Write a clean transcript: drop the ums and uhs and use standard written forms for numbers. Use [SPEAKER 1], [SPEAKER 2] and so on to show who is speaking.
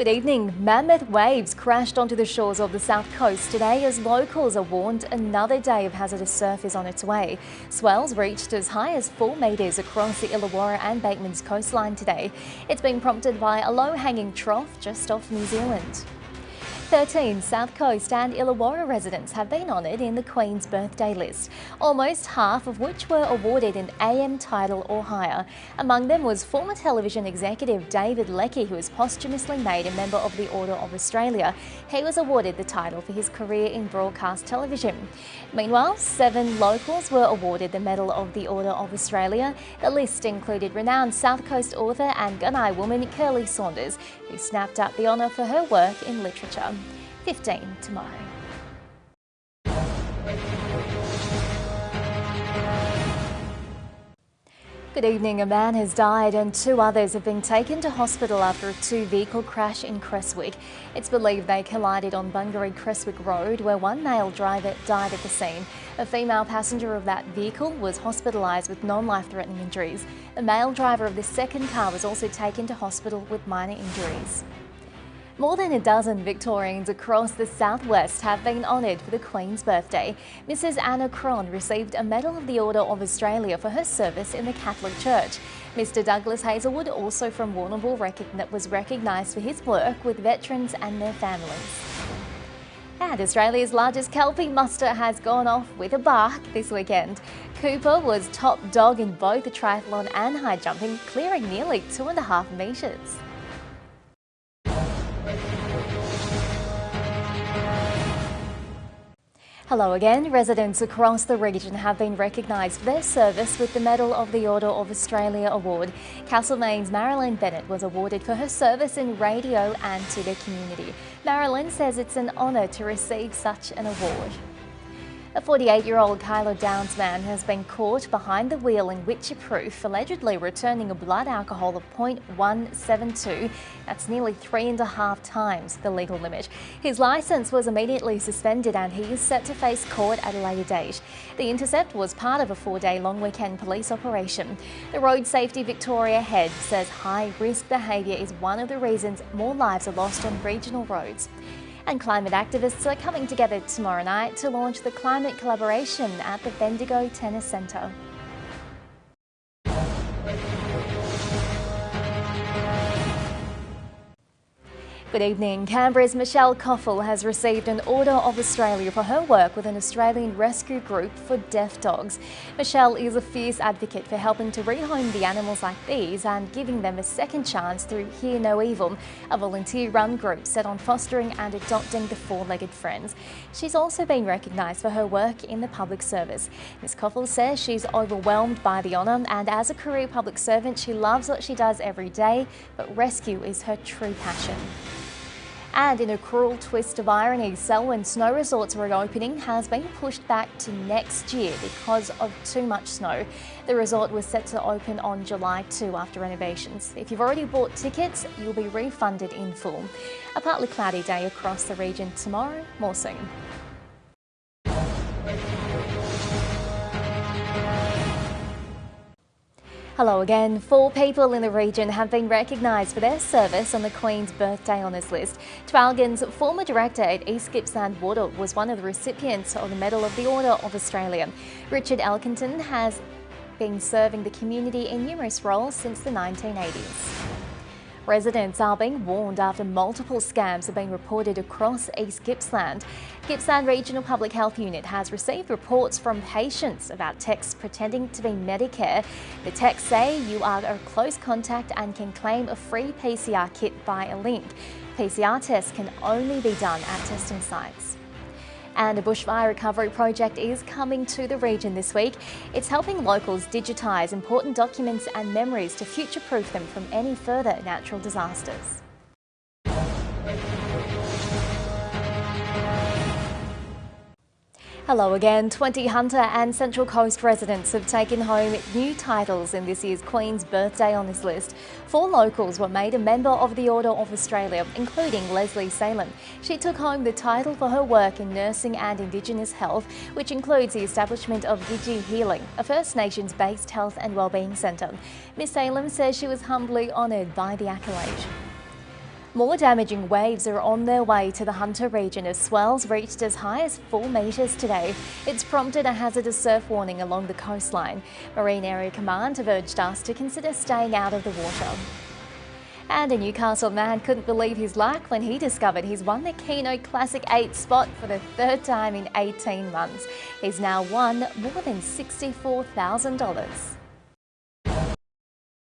[SPEAKER 1] Good evening. Mammoth waves crashed onto the shores of the south coast today as locals are warned another day of hazardous surf is on its way. Swells reached as high as 4 metres across the Illawarra and Bateman's coastline today. It's been prompted by a low-hanging trough just off New Zealand. 13 South Coast and Illawarra residents have been honoured in the Queen's birthday list, almost half of which were awarded an AM title or higher. Among them was former television executive David Leckie, who was posthumously made a Member of the Order of Australia. He was awarded the title for his career in broadcast television. Meanwhile, 7 locals were awarded the Medal of the Order of Australia. The list included renowned South Coast author and Gunai woman Curly Saunders, who snapped up the honour for her work in literature. 15 tomorrow. Good evening. A man has died and 2 others have been taken to hospital after a 2-vehicle crash in Creswick. It's believed they collided on Bungaree-Creswick Road, where one male driver died at the scene. A female passenger of that vehicle was hospitalised with non-life-threatening injuries. The male driver of the second car was also taken to hospital with minor injuries. More than a dozen Victorians across the southwest have been honoured for the Queen's birthday. Mrs Anna Cron received a Medal of the Order of Australia for her service in the Catholic Church. Mr Douglas Hazelwood, also from Warrnambool, was recognised for his work with veterans and their families. And Australia's largest Kelpie muster has gone off with a bark this weekend. Cooper was top dog in both the triathlon and high jumping, clearing nearly 2.5 metres. Hello again. Residents across the region have been recognised for their service with the Medal of the Order of Australia award. Castlemaine's Marilyn Bennett was awarded for her service in radio and to the community. Marilyn says it's an honour to receive such an award. A 48-year-old Kyla Downs man has been caught behind the wheel in Wycheproof, allegedly returning a blood alcohol of 0.172. That's nearly 3.5 times the legal limit. His licence was immediately suspended and he is set to face court at a later date. The intercept was part of a 4-day long weekend police operation. The Road Safety Victoria head says high-risk behaviour is one of the reasons more lives are lost on regional roads. And climate activists are coming together tomorrow night to launch the climate collaboration at the Bendigo Tennis Centre. Good evening. Canberra's Michelle Coffell has received an Order of Australia for her work with an Australian rescue group for deaf dogs. Michelle is a fierce advocate for helping to rehome the animals like these and giving them a second chance through Hear No Evil, a volunteer-run group set on fostering and adopting the 4-legged friends. She's also been recognised for her work in the public service. Ms Coffell says she's overwhelmed by the honour, and as a career public servant she loves what she does every day, but rescue is her true passion. And in a cruel twist of irony, Selwyn Snow Resort's reopening has been pushed back to next year because of too much snow. The resort was set to open on July 2 after renovations. If you've already bought tickets, you'll be refunded in full. A partly cloudy day across the region tomorrow. More soon. Hello again. 4 people in the region have been recognised for their service on the Queen's Birthday Honours list. Traralgon's former director at East Gippsland Water was one of the recipients of the Medal of the Order of Australia. Richard Elkington has been serving the community in numerous roles since the 1980s. Residents are being warned after multiple scams have been reported across East Gippsland. Gippsland Regional Public Health Unit has received reports from patients about texts pretending to be Medicare. The texts say you are a close contact and can claim a free PCR kit by a link. PCR tests can only be done at testing sites. And a bushfire recovery project is coming to the region this week. It's helping locals digitise important documents and memories to future-proof them from any further natural disasters. Hello again. 20 Hunter and Central Coast residents have taken home new titles in this year's Queen's Birthday Honours list. 4 locals were made a Member of the Order of Australia, including Leslie Salem. She took home the title for her work in nursing and Indigenous health, which includes the establishment of Gidji Healing, a First Nations-based health and wellbeing centre. Ms Salem says she was humbly honoured by the accolade. More damaging waves are on their way to the Hunter region as swells reached as high as 4 metres today. It's prompted a hazardous surf warning along the coastline. Marine Area Command have urged us to consider staying out of the water. And a Newcastle man couldn't believe his luck when he discovered he's won the Keno Classic 8 spot for the 3rd time in 18 months. He's now won more than $64,000.